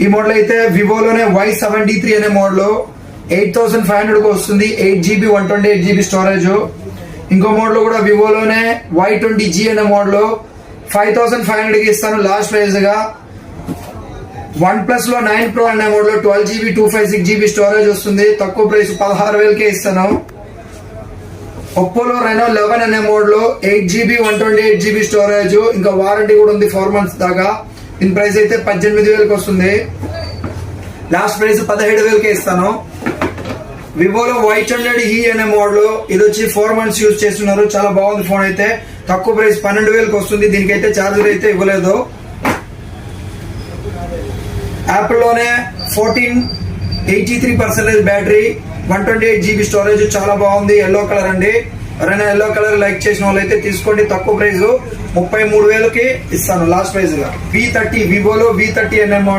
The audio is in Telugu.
ఈ మోడల్ అయితే వివోలోనే Y73 అనే మోడల్ 8500 కు వస్తుంది. 8GB 128GB storage. ఇంకో మోడల్ కూడా వివోలోనే Y20G అనే మోడల్ 5500 కి ఇస్తాను లాస్ట్ ప్రైజ్ గా. OnePlus లో 9 Pro అనే మోడల్ 12GB 256GB స్టోరేజ్ వస్తుంది, తక్కువ ప్రైస్ 16000కే ఇస్తాను. ఒప్పోలో Reno 11 అనే మోడల్ 8GB 128GB స్టోరేజ్, ఇంకా వారంటీ కూడా ఉంది 4 months దాకా. దీని ప్రైస్ అయితే 18000కి వస్తుంది, లాస్ట్ ప్రైస్ 17000కే ఇస్తాను. వివోలో Y100E అనే మోడల్, ఇది వచ్చి 4 months యూజ్ చేస్తున్నారు, చాలా బాగుంది ఫోన్ అయితే, తక్కువ ప్రైస్ 12000కి వస్తుంది. దీనికైతే చార్జర్ అయితే ఇవ్వలేదు. యాపిల్ లోనే 1483% బ్యాటరీ, 128GB స్టోరేజ్, చాలా బాగుంది. ఎల్లో కలర్ అండి, ఎవరైనా ఎల్లో కలర్ లైక్ చేసిన వాళ్ళు అయితే తీసుకోండి, తక్కువ ప్రైస్ 33000కి ఇస్తాను లాస్ట్ ప్రైస్ గా. V30 వివోలో V30 అనే మోడల్